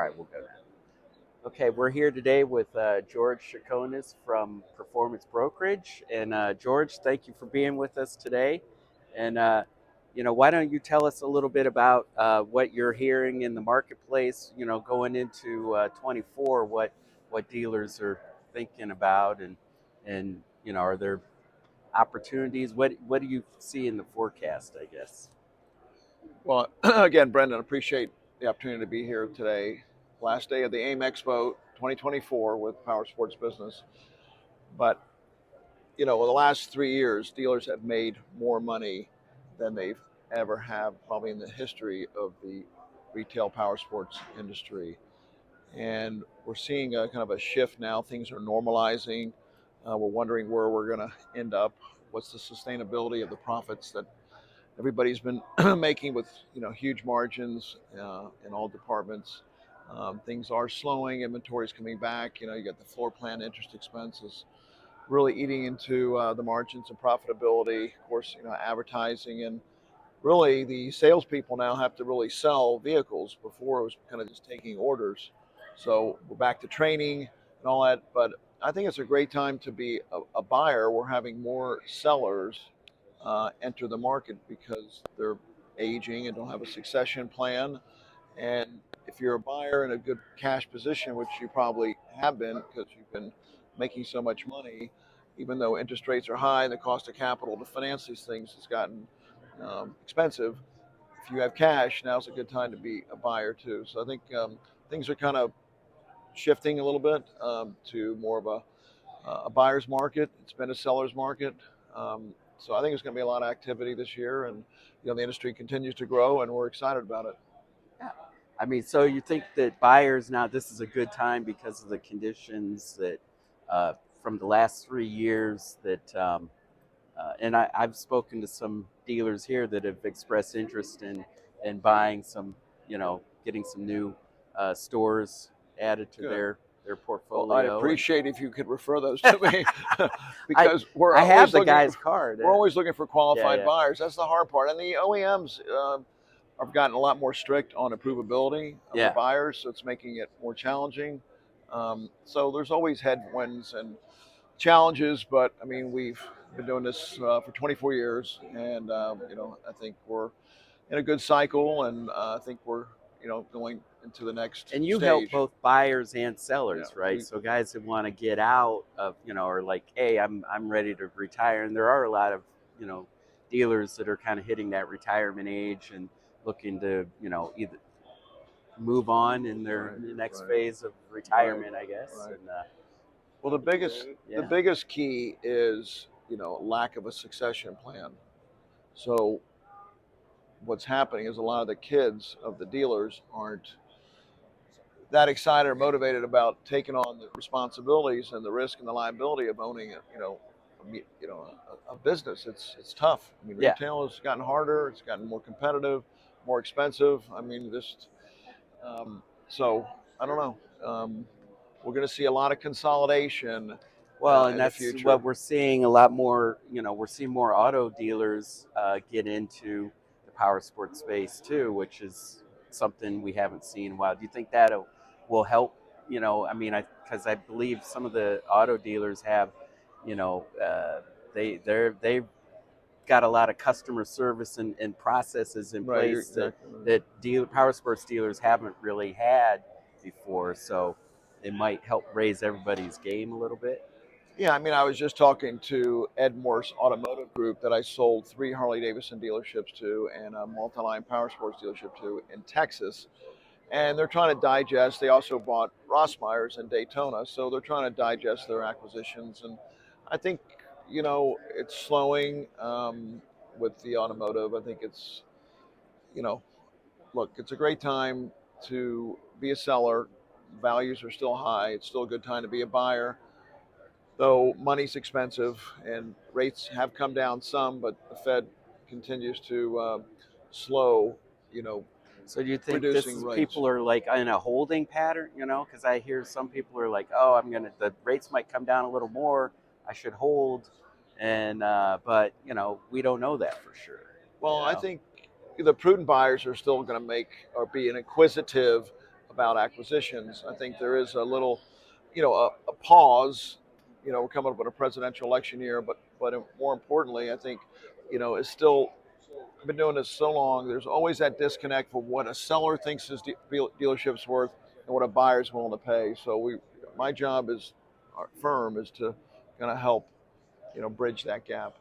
right, we'll go now. Okay, we're here today with George Chaconas from Performance Brokerage. And George, thank you for being with us today. And, why don't you tell us a little bit about what you're hearing in the marketplace, going into 24, what dealers are thinking about and are there opportunities? What do you see in the forecast, I guess? Well, again, Brendan, appreciate the opportunity to be here today. Last day of the AIMExpo 2024 with Powersports Business. But, the last 3 years, dealers have made more money than they've ever have probably in the history of the retail powersports industry. And we're seeing a kind of a shift now. Things are normalizing. We're wondering where we're going to end up. What's the sustainability of the profits that everybody's been making with huge margins in all departments. Things are slowing. Inventory's coming back. You got the floor plan interest expenses really eating into the margins and profitability. Of course, advertising and really the salespeople now have to really sell vehicles. Before it was kind of just taking orders. So we're back to training and all that. But I think it's a great time to be a buyer. We're having more sellers enter the market because they're aging and don't have a succession plan. And if you're a buyer in a good cash position, which you probably have been because you've been making so much money, even though interest rates are high and the cost of capital to finance these things has gotten expensive, if you have cash, now's a good time to be a buyer too. So I think things are kind of shifting a little bit to more of a buyer's market. It's been a seller's market. So I think there's going to be a lot of activity this year, and the industry continues to grow, and we're excited about it. Yeah. I mean, so you think that buyers now, this is a good time because of the conditions that from the last 3 years and I've spoken to some dealers here that have expressed interest in buying some, getting some new stores added to Good. their portfolio. Well, I'd appreciate if you could refer those to me because I have the guy's card. We're always looking for qualified Yeah. buyers. That's the hard part. And the OEMs have gotten a lot more strict on approvability of the buyers, so it's making it more challenging. So there's always headwinds and challenges, but I mean, we've been doing this for 24 years, and I think we're in a good cycle, and I think we're going into the next and you stage. help both buyers and sellers, right? So guys that want to get out of, are like, hey, I'm ready to retire. And there are a lot of, dealers that are kind of hitting that retirement age and looking to, either move on in their next phase of retirement, I guess. Right. And, well, the biggest key is, lack of a succession plan. So what's happening is a lot of the kids of the dealers aren't that excited or motivated about taking on the responsibilities and the risk and the liability of owning a business. It's tough. I mean, retail has gotten harder. It's gotten more competitive, more expensive. I mean, so I don't know. We're going to see a lot of consolidation. Well, and that's what we're seeing a lot more. We're seeing more auto dealers get into the power sports space too, which is something we haven't seen in a while. Do you think that will help? Because I believe some of the auto dealers have, they've got a lot of customer service and processes in place that power sports dealers haven't really had before. So it might help raise everybody's game a little bit. Yeah, I mean, I was just talking to Ed Morse Automotive Group that I sold 3 Harley-Davidson dealerships to and a multi-line Powersports dealership to in Texas. And they're trying to digest. They also bought Rossmeyer's in Daytona, so they're trying to digest their acquisitions. And I think, it's slowing with the automotive. I think it's, look, it's a great time to be a seller. Values are still high. It's still a good time to be a buyer. Though money's expensive and rates have come down some, but the Fed continues to slow, So do you think people are like in a holding pattern, because I hear some people are like, oh, the rates might come down a little more, I should hold. And, but, we don't know that for sure. Well, I think the prudent buyers are still going to be an inquisitive about acquisitions. I think there is a little, a pause. We're coming up with a presidential election year, but more importantly, I think, it's still. I've been doing this so long. There's always that disconnect from what a seller thinks his dealership's worth and what a buyer's willing to pay. So my job as our firm is to kind of help, bridge that gap.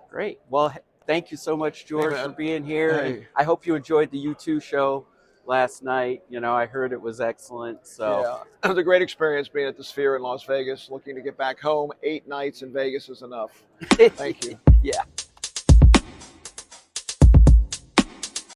Great. Well, thank you so much, Hey George, for man, being here. And hey, I hope you enjoyed the U2 show last night. I heard it was excellent. So, yeah, it was a great experience being at the Sphere in Las Vegas. Looking to get back home. 8 nights in Vegas is enough. Thank you. yeah.